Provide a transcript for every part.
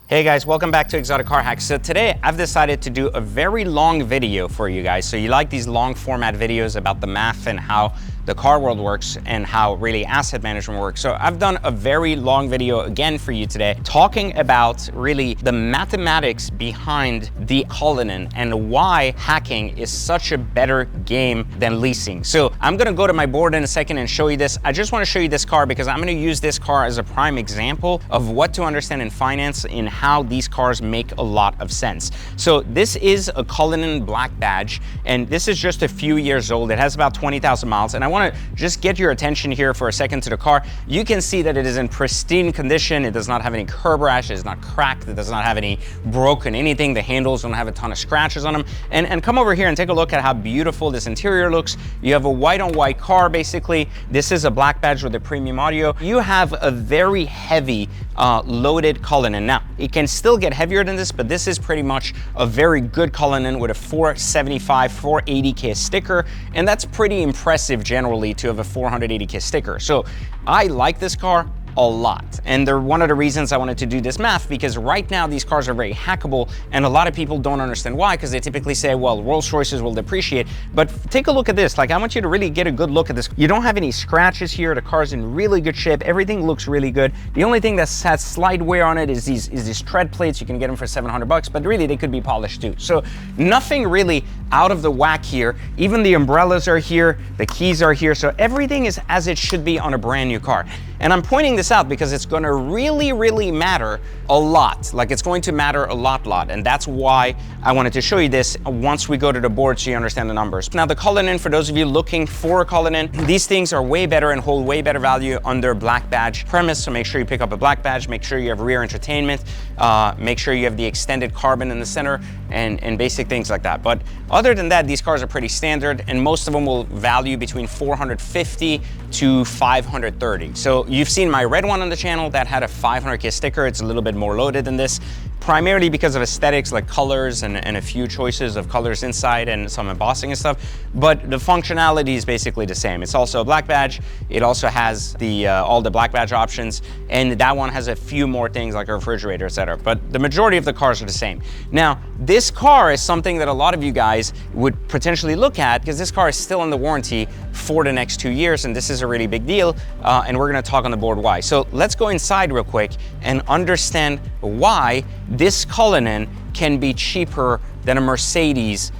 Hey guys, welcome back to Exotic Car Hacks. So today I've decided to do a very long video for you guys. So you like these long format videos about the math and how the car world works and how really asset management works. So I've done a very long video again for you today talking about really the mathematics behind the Cullinan and why hacking is such a better game than leasing. So I'm gonna go to my board in a second and show you this. I just wanna show you this car because I'm gonna use this car as a prime example of what to understand in finance in how these cars make a lot of sense. So this is a Cullinan black badge, and this is just a few years old. It has about 20,000 miles, and I want to just get your attention here for a second to the car. You can see that it is in pristine condition. It does not have any curb rash. It is not cracked. It does not have any broken anything. The handles don't have a ton of scratches on them. And come over here and take a look at how beautiful this interior looks. You have a white on white car, basically. This is a black badge with a premium audio. You have a very heavy loaded Cullinan. Now, it can still get heavier than this, but this is pretty much a very good Cullinan with a 475, 480K sticker, and that's pretty impressive generally to have a 480K sticker. So I like this car a lot, and they're one of the reasons I wanted to do this math, because right now these cars are very hackable, and a lot of people don't understand why, because they typically say, well, Rolls Royces will depreciate. But take a look at this. Like, I want you to really get a good look at this. You don't have any scratches here. The car's in really good shape. Everything looks really good. The only thing that has slight wear on it is these tread plates. You can get them for 700 bucks, but really they could be polished too. So nothing really out of the whack here. Even the umbrellas are here, the keys are here, so everything is as it should be on a brand new car. And I'm pointing this out because it's going to really matter a lot. Like, it's going to matter a lot, and that's why I wanted to show you this once we go to the board so you understand the numbers. Now, the Cullinan, for those of you looking for a Cullinan, these things are way better and hold way better value under black badge premise, so make sure you pick up a black badge, make sure you have rear entertainment, make sure you have the extended carbon in the center, and basic things like that. But other than that, these cars are pretty standard, and most of them will value between 450 to 530. So you've seen my red one on the channel that had a 500K sticker. It's a little bit more loaded than this, primarily because of aesthetics like colors and a few choices of colors inside and some embossing and stuff. But the functionality is basically the same. It's also a black badge. It also has the all the black badge options, and that one has a few more things like a refrigerator, etc. But the majority of the cars are the same. Now, this car is something that a lot of you guys would potentially look at because this car is still in the warranty for the next 2 years, and this is a really big deal, and we're gonna talk on the board why. So let's go inside real quick and understand why this Cullinan can be cheaper than a Mercedes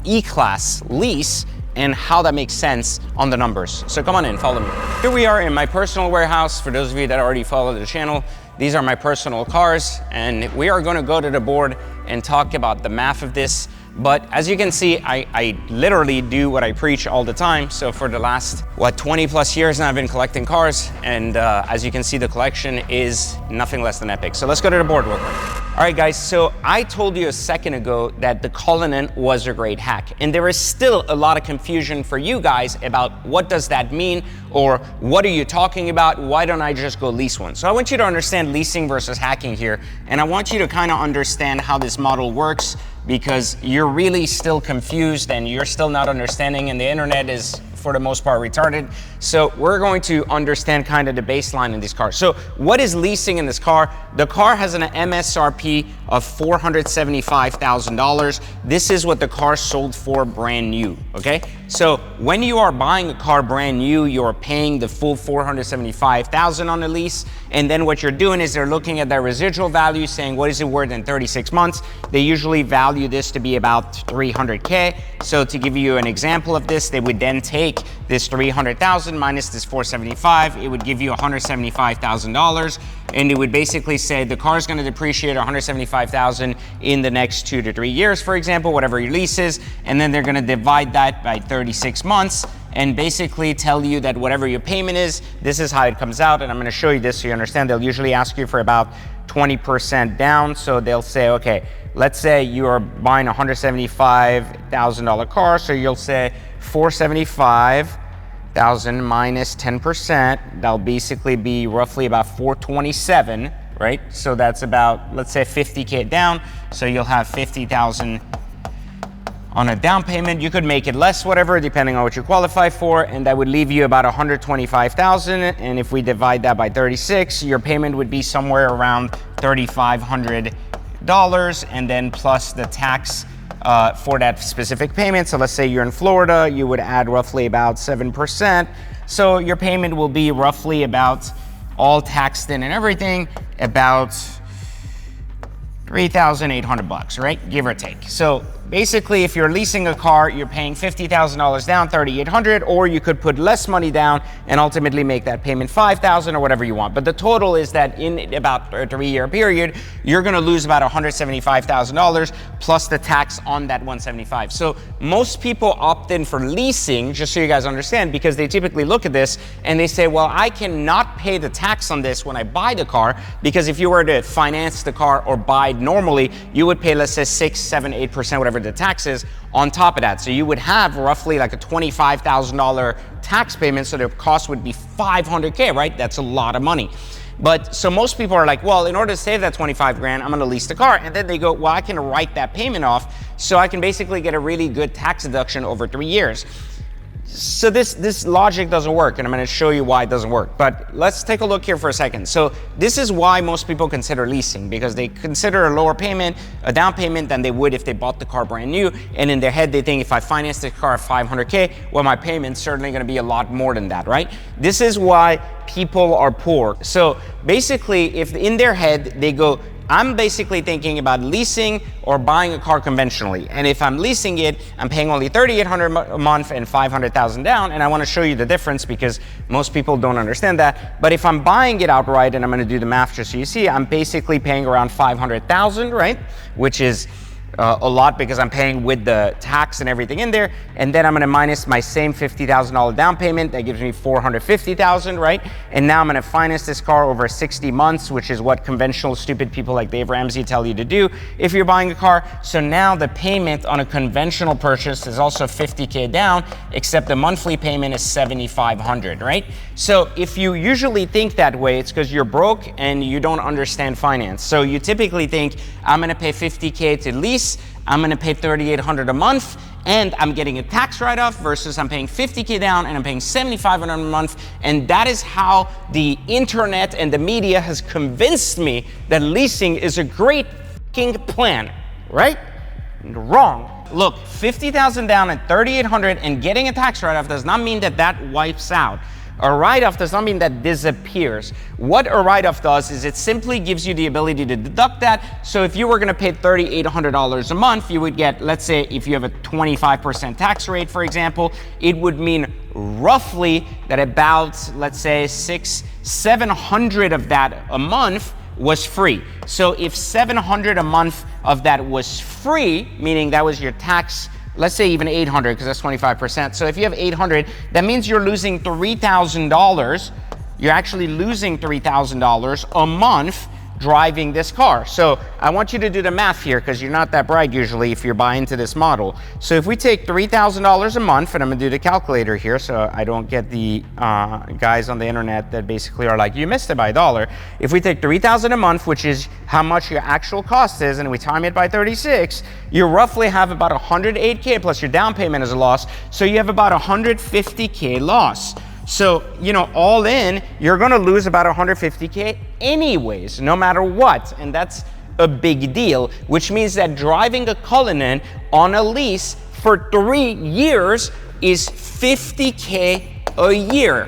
E-Class lease and how that makes sense on the numbers. So come on in, follow me. Here we are in my personal warehouse. For those of you that already follow the channel, these are my personal cars, and we are gonna go to the board and talk about the math of this. But as you can see, I literally do what I preach all the time. So for the last, 20 plus years now, I've been collecting cars. And as you can see, the collection is nothing less than epic. So let's go to the board real quick. All right, guys, so I told you a second ago that the Cullinan was a great hack. And there is still a lot of confusion for you guys about what does that mean, or what are you talking about? Why don't I just go lease one? So I want you to understand leasing versus hacking here. And I want you to kind of understand how this model works, because you're really still confused and you're still not understanding, and the internet is, for the most part, retarded. So we're going to understand kind of the baseline in these cars. So what is leasing in this car? The car has an MSRP of $475,000. This is what the car sold for brand new, okay? So when you are buying a car brand new, you're paying the full $475,000 on the lease, and then what you're doing is they're looking at their residual value, saying what is it worth in 36 months? They usually value this to be about 300K. So to give you an example of this, they would then take this 300,000 minus this 475, it would give you $175,000, and it would basically say the car is going to depreciate $175,000 in the next 2 to 3 years, for example, whatever your lease is, and then they're going to divide that by 36 months and basically tell you that whatever your payment is, this is how it comes out. And I'm going to show you this so you understand. They'll usually ask you for about 20% down. So they'll say, okay, let's say you are buying a $175,000 car, so you'll say 475,000 minus 10%, that'll basically be roughly about 427, right? So that's about, let's say 50K down. So you'll have 50,000 on a down payment. You could make it less, whatever, depending on what you qualify for, and that would leave you about 125,000. And if we divide that by 36, your payment would be somewhere around $3,500, and then plus the tax for that specific payment. So let's say you're in Florida, you would add roughly about 7%. So your payment will be roughly about, all taxed in and everything, about $3,800, right? Give or take. So basically, if you're leasing a car, you're paying $50,000 down, $3,800, or you could put less money down and ultimately make that payment $5,000 or whatever you want. But the total is that in about a 3-year period, you're gonna lose about $175,000 plus the tax on that $175,000. So most people opt in for leasing, just so you guys understand, because they typically look at this and they say, well, I cannot pay the tax on this when I buy the car, because if you were to finance the car or buy normally, you would pay, let's say 6, 7, 8%, whatever the tax is on top of that. So you would have roughly like a $25,000 tax payment, so the cost would be $500K, right? That's a lot of money. But so most people are like, well, in order to save that 25 grand, I'm gonna lease the car. And then they go, well, I can write that payment off, so I can basically get a really good tax deduction over 3 years. So this logic doesn't work, and I'm going to show you why it doesn't work. But let's take a look here for a second. So this is why most people consider leasing, because they consider a lower payment, a down payment, than they would if they bought the car brand new. And in their head, they think, if I finance the car at $500K, well, my payment's certainly going to be a lot more than that, right? This is why people are poor. So basically, if in their head they go, I'm basically thinking about leasing or buying a car conventionally. And if I'm leasing it, I'm paying only $3,800 a month and $500,000 down. And I want to show you the difference, because most people don't understand that. But if I'm buying it outright, and I'm going to do the math just so you see, I'm basically paying around $500,000, right? Which is a lot, because I'm paying with the tax and everything in there. And then I'm going to minus my same $50,000 down payment. That gives me $450,000, right? And now I'm going to finance this car over 60 months, which is what conventional stupid people like Dave Ramsey tell you to do if you're buying a car. So now the payment on a conventional purchase is also $50K down, except the monthly payment is $7,500, right? So if you usually think that way, it's because you're broke and you don't understand finance. So you typically think, I'm going to pay $50K to lease, I'm going to pay $3,800 a month, and I'm getting a tax write-off, versus I'm paying $50K down and I'm paying $7,500 a month. And that is how the internet and the media has convinced me that leasing is a great fucking plan, right? Wrong. Look, $50,000 down and $3,800 and getting a tax write-off does not mean that that wipes out. A write-off does not mean that disappears. What a write-off does is it simply gives you the ability to deduct that. So if you were going to pay $3,800 a month, you would get, let's say if you have a 25% tax rate, for example, it would mean roughly that about, let's say $600-700 of that a month was free. So if $700 a month of that was free, meaning that was your tax, let's say even $800, because that's 25%. So if you have $800, that means you're losing $3,000. You're actually losing $3,000 a month driving this car. So I want you to do the math here, because you're not that bright usually if you're buying into this model. So if we take $3,000 a month, and I'm gonna do the calculator here so I don't get the guys on the internet that basically are like, you missed it by $1. If we take $3,000 a month, which is how much your actual cost is, and we time it by 36, you roughly have about $108K plus your down payment as a loss. So you have about $150K loss. So, you know, all in, you're gonna lose about $150K anyways, no matter what. And that's a big deal, which means that driving a Cullinan on a lease for 3 years is $50K a year.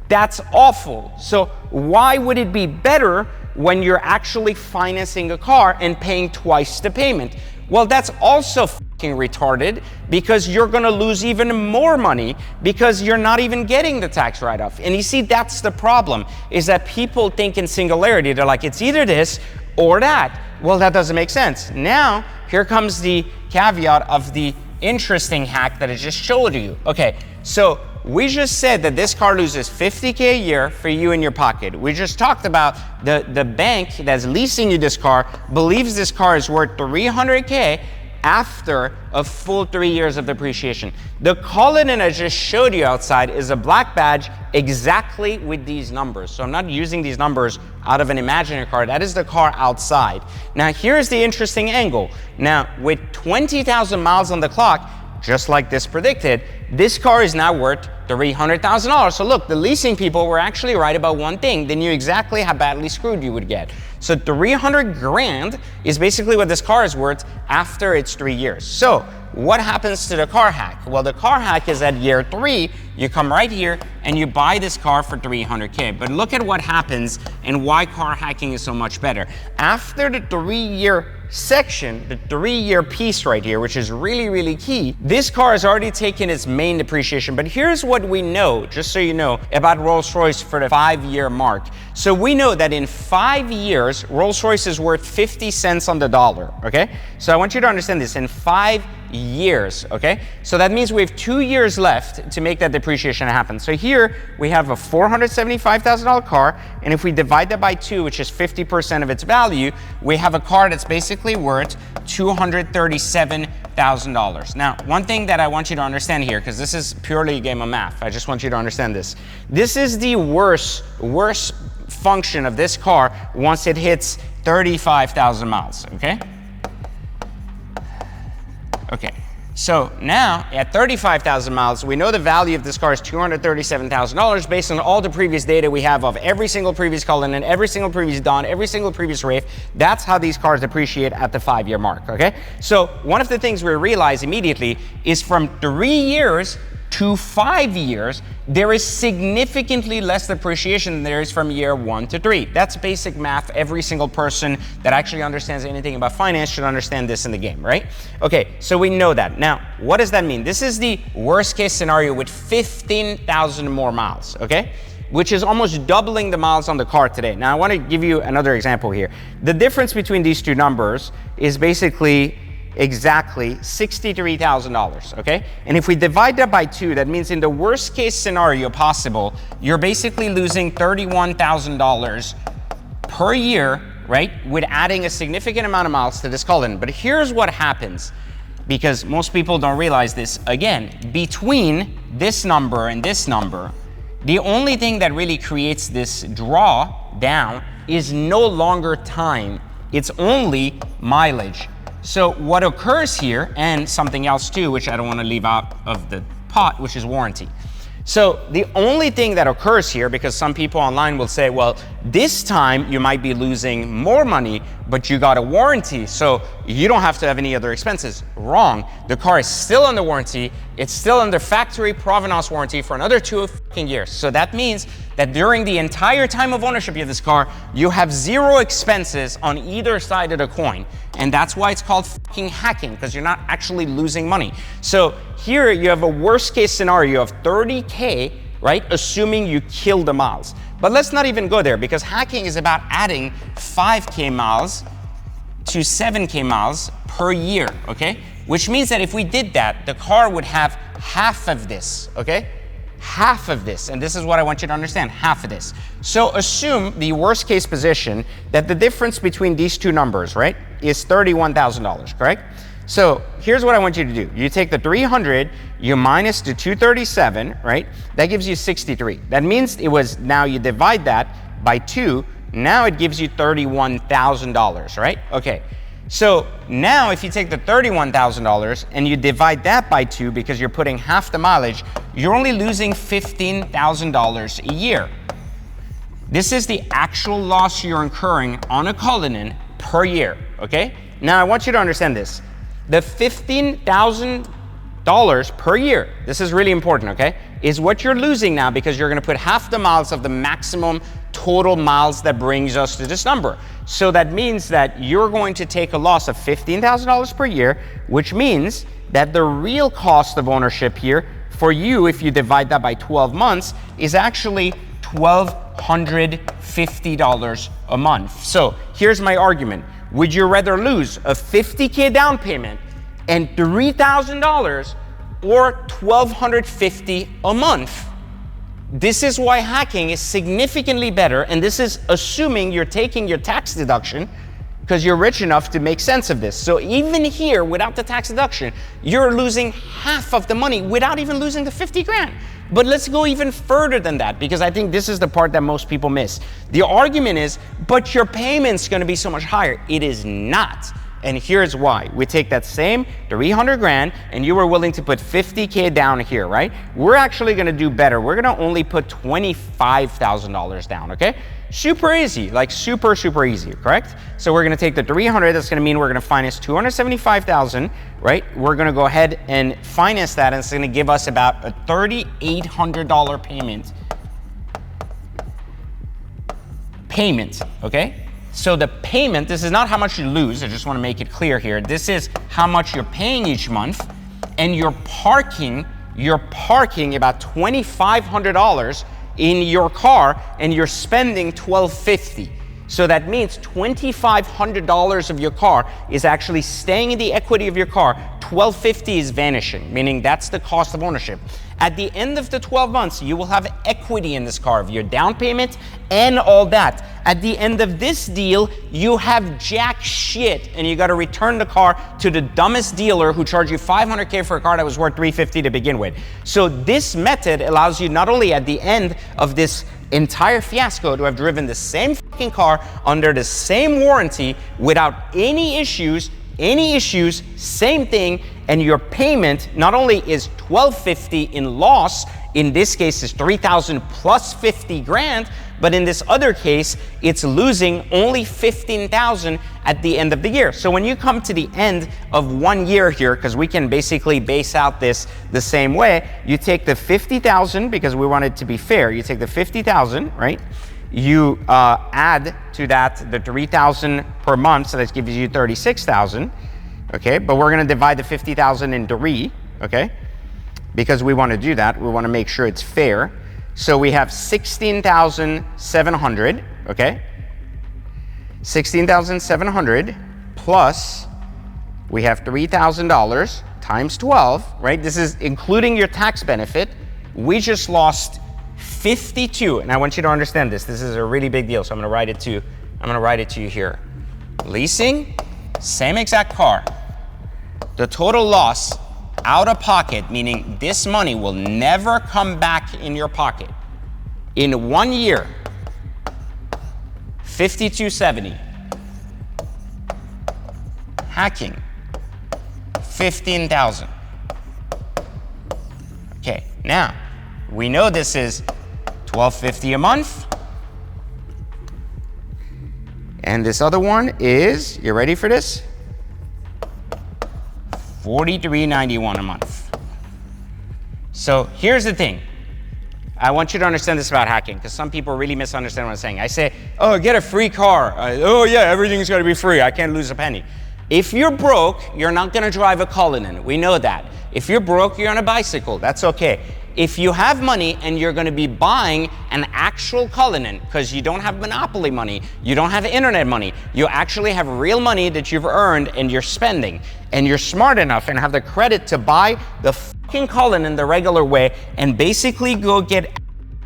That's awful. So why would it be better when you're actually financing a car and paying twice the payment? Well, that's also fucking retarded, because you're gonna lose even more money because you're not even getting the tax write-off. And you see, that's the problem, is that people think in singularity. They're like, it's either this or that. Well, that doesn't make sense. Now, here comes the caveat of the interesting hack that I just showed you. Okay, so we just said that this car loses $50K a year for you in your pocket. We just talked about the bank that's leasing you this car believes this car is worth $300K after a full 3 years of depreciation. The Cullinan I just showed you outside is a black badge exactly with these numbers. So I'm not using these numbers out of an imaginary car. That is the car outside. Now here's the interesting angle. Now with 20,000 miles on the clock, just like this predicted, This car is now worth $300,000. So look, the leasing people were actually right about one thing. They knew exactly how badly screwed you would get. So 300 grand is basically what this car is worth after its 3 years. So what happens to the car hack? Well, the car hack is at year 3, you come right here and you buy this car for 300K. But look at what happens and why car hacking is so much better. After the 3-year section, the 3-year piece right here, which is really, really key, this car has already taken its main depreciation. But here's what we know, just so you know, about Rolls-Royce for the 5-year mark. So we know that in 5 years, Rolls-Royce is worth 50 cents on the dollar, okay? So I want you to understand this, in 5 years, okay? So that means we have 2 years left to make that depreciation happen. So here we have a $475,000 car, and if we divide that by 2, which is 50% of its value, we have a car that's basically worth $237,000. Now, one thing that I want you to understand here, because this is purely a game of math, I just want you to understand this. This is the worst function of this car once it hits 35,000 miles, okay? Okay, so now at 35,000 miles, we know the value of this car is $237,000 based on all the previous data we have of every single previous Cullinan, every single previous Dawn, every single previous Wraith. That's how these cars depreciate at the 5-year mark, okay? So one of the things we realize immediately is from 3 years to 5 years, there is significantly less depreciation than there is from year 1 to 3. That's basic math. Every single person that actually understands anything about finance should understand this in the game, right? Okay, so we know that. Now, what does that mean? This is the worst case scenario with 15,000 more miles, okay? Which is almost doubling the miles on the car today. Now, I want to give you another example here. The difference between these two numbers is basically exactly $63,000, okay? And if we divide that by 2, that means in the worst case scenario possible, you're basically losing $31,000 per year, right? With adding a significant amount of miles to this Cullinan. But here's what happens, because most people don't realize this. Again, between this number and this number, the only thing that really creates this draw down is no longer time. It's only mileage. So what occurs here, and something else too, which I don't want to leave out of the pot, which is warranty. So the only thing that occurs here, because some people online will say, well, this time you might be losing more money, but you got a warranty, so you don't have to have any other expenses. Wrong. The car is still under warranty. It's still under factory provenance warranty for another 2 fucking years. So that means that during the entire time of ownership of this car, you have 0 expenses on either side of the coin. And that's why it's called fucking hacking, because you're not actually losing money. So here you have a worst case scenario of 30K, right? Assuming you kill the miles. But let's not even go there, because hacking is about adding 5K miles to 7K miles per year, okay? Which means that if we did that, the car would have half of this, okay? Half of this, and this is what I want you to understand, half of this. So assume the worst case position that the difference between these two numbers, right, is $31,000, correct? So here's what I want you to do. You take the 300, you minus the 237, right? That gives you 63. That means it was, now you divide that by 2, now it gives you $31,000, right? Okay. So now if you take the $31,000 and you divide that by 2 because you're putting half the mileage, you're only losing $15,000 a year. This is the actual loss you're incurring on a Cullinan per year, okay? Now I want you to understand this. The $15,000 per year, this is really important, okay, is what you're losing now because you're gonna put half the miles of the maximum total miles that brings us to this number. So that means that you're going to take a loss of $15,000 per year, which means that the real cost of ownership here for you, if you divide that by 12 months, is actually $1,250 a month. So here's my argument. Would you rather lose a $50K down payment and $3,000 or $1,250 a month? This is why hacking is significantly better, and this is assuming you're taking your tax deduction because you're rich enough to make sense of this. So even here, without the tax deduction, you're losing half of the money without even losing the 50 grand. But let's go even further than that, because I think this is the part that most people miss. The argument is, but your payment's gonna be so much higher. It is not. and here's why. We take that same 300 grand and you were willing to put 50K down here, right? We're actually gonna do better. We're gonna only put $25,000 down, okay? Super easy, like super, super easy, correct? So we're gonna take the 300, that's gonna mean we're gonna finance 275,000, right? We're gonna go ahead and finance that, and it's gonna give us about a $3,800 payment, okay? So the payment, this is not how much you lose, I just wanna make it clear here. This is how much you're paying each month, and you're parking about $2,500 in your car, and you're spending $1,250. So that means $2,500 of your car is actually staying in the equity of your car. $1,250 is vanishing, meaning that's the cost of ownership. At the end of the 12 months, you will have equity in this car of your down payment and all that. At the end of this deal, you have jack shit, and you got to return the car to the dumbest dealer who charged you $500K for a car that was worth $350 to begin with. So this method allows you not only at the end of this entire fiasco to have driven the same fucking car under the same warranty without any issues, same thing, and your payment not only is $1,250 in loss, in this case is $3,000 plus 50 grand, but in this other case, it's losing only $15,000 at the end of the year. So when you come to the end of 1 year here, because we can basically base out this the same way, you take the 50,000, because we want it to be fair, you take the 50,000, right? You add to that the 3,000 per month, so that gives you 36,000, okay? But we're gonna divide the 50,000 into 3, okay? Because we wanna do that, we wanna make sure it's fair. So we have 16,700, okay? 16,700 plus we have $3,000 times 12, right? This is including your tax benefit. We just lost 52, and I want you to understand this. This is a really big deal, so I'm gonna write it to you here. Leasing, same exact car. The total loss out of pocket, meaning this money will never come back in your pocket. In 1 year, $5,270. Hacking, $15,000. Okay, now we know this is $1,250 a month. And this other one is, you ready for this? $43.91 a month. So here's the thing. I want you to understand this about hacking, because some people really misunderstand what I'm saying. I say, oh, get a free car. Oh yeah, everything's gotta be free. I can't lose a penny. If you're broke, you're not gonna drive a Cullinan. We know that. If you're broke, you're on a bicycle. That's okay. If you have money and you're gonna be buying an actual Cullinan, because you don't have monopoly money, you don't have internet money, you actually have real money that you've earned and you're spending, and you're smart enough and have the credit to buy the fucking Cullinan the regular way and basically go get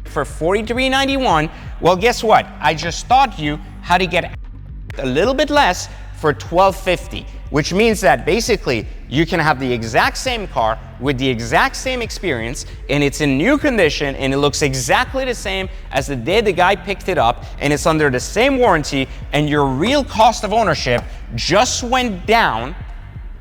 for $43.91, well, guess what? I just taught you how to get a little bit less for $12.50, which means that basically you can have the exact same car with the exact same experience, and it's in new condition, and it looks exactly the same as the day the guy picked it up, and it's under the same warranty, and your real cost of ownership just went down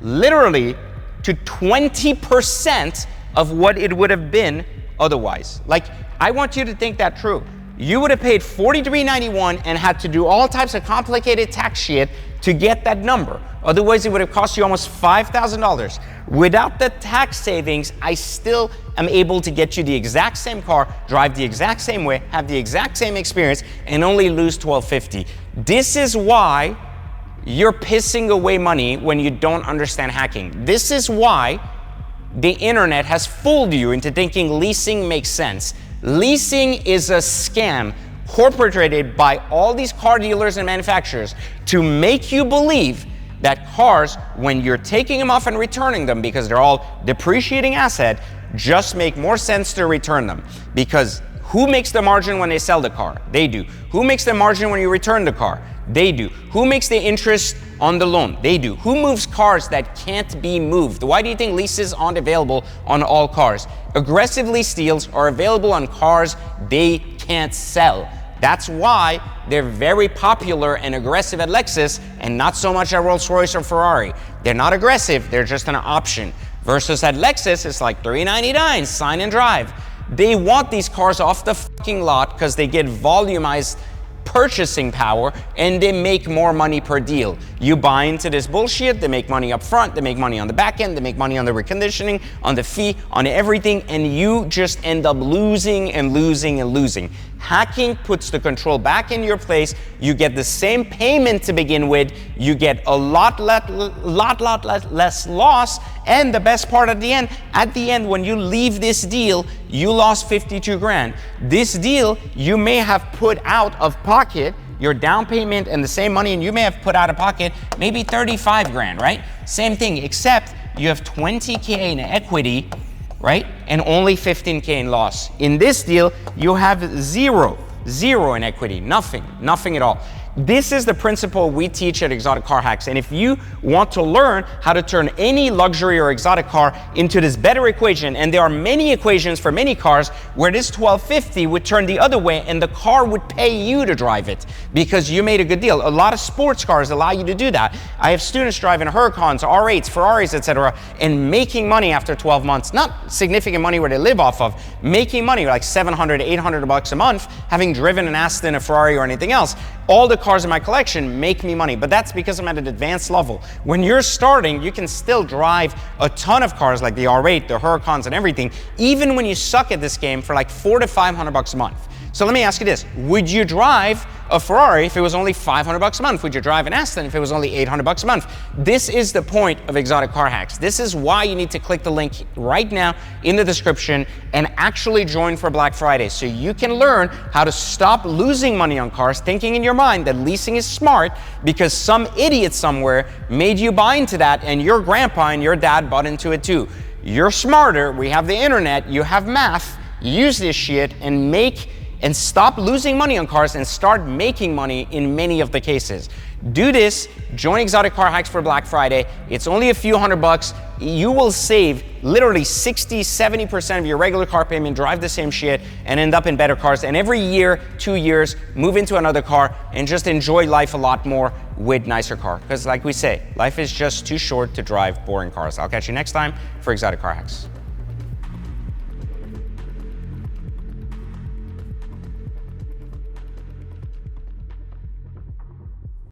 literally to 20% of what it would have been otherwise. Like, I want you to think that true. You would have paid $43.91 and had to do all types of complicated tax shit to get that number. Otherwise, it would have cost you almost $5,000. Without the tax savings, I still am able to get you the exact same car, drive the exact same way, have the exact same experience, and only lose $12.50. This is why you're pissing away money when you don't understand hacking. This is why the internet has fooled you into thinking leasing makes sense. Leasing is a scam perpetrated by all these car dealers and manufacturers to make you believe that cars, when you're taking them off and returning them, because they're all depreciating asset, just make more sense to return them. Because who makes the margin when they sell the car? They do. Who makes the margin when you return the car? They do. Who makes the interest on the loan? They do. Who moves cars that can't be moved? Why do you think leases aren't available on all cars? Aggressive lease deals are available on cars they can't sell. That's why they're very popular and aggressive at Lexus and not so much at Rolls-Royce or Ferrari. They're not aggressive, they're just an option. Versus at Lexus, it's like $399, sign and drive. They want these cars off the fucking lot because they get volumized purchasing power and they make more money per deal. You buy into this bullshit, they make money up front, they make money on the back end, they make money on the reconditioning, on the fee, on everything, and you just end up losing and losing and losing. Hacking puts the control back in your place. You get the same payment to begin with. You get a lot less loss. And the best part at the end, when you leave this deal, you lost 52 grand. This deal, you may have put out of pocket your down payment and the same money, and you may have put out of pocket maybe 35 grand, right? Same thing, except you have 20K in equity, right? And only 15K in loss. In this deal, you have zero in equity, nothing at all. This is the principle we teach at Exotic Car Hacks. And if you want to learn how to turn any luxury or exotic car into this better equation, and there are many equations for many cars where this 1250 would turn the other way and the car would pay you to drive it because you made a good deal. A lot of sports cars allow you to do that. I have students driving Huracans, R8s, Ferraris, etc., and making money after 12 months. Not significant money where they live off of, making money like $700, $800 a month, having driven an Aston, a Ferrari, or anything else. All the cars in my collection make me money, but that's because I'm at an advanced level. When you're starting, you can still drive a ton of cars like the R8, the Huracans, and everything, even when you suck at this game for like $400 to $500 a month. So let me ask you this, would you drive a Ferrari if it was only $500 a month? Would you drive an Aston if it was only $800 a month? This is the point of Exotic Car Hacks. This is why you need to click the link right now in the description and actually join for Black Friday so you can learn how to stop losing money on cars, thinking in your mind that leasing is smart because some idiot somewhere made you buy into that and your grandpa and your dad bought into it too. You're smarter, we have the internet, you have math, use this shit and stop losing money on cars and start making money in many of the cases. Do this, join Exotic Car Hacks for Black Friday. It's only a few $100. You will save literally 60, 70% of your regular car payment, drive the same shit, and end up in better cars. And every year, 2 years, move into another car and just enjoy life a lot more with nicer car. Because like we say, life is just too short to drive boring cars. I'll catch you next time for Exotic Car Hacks.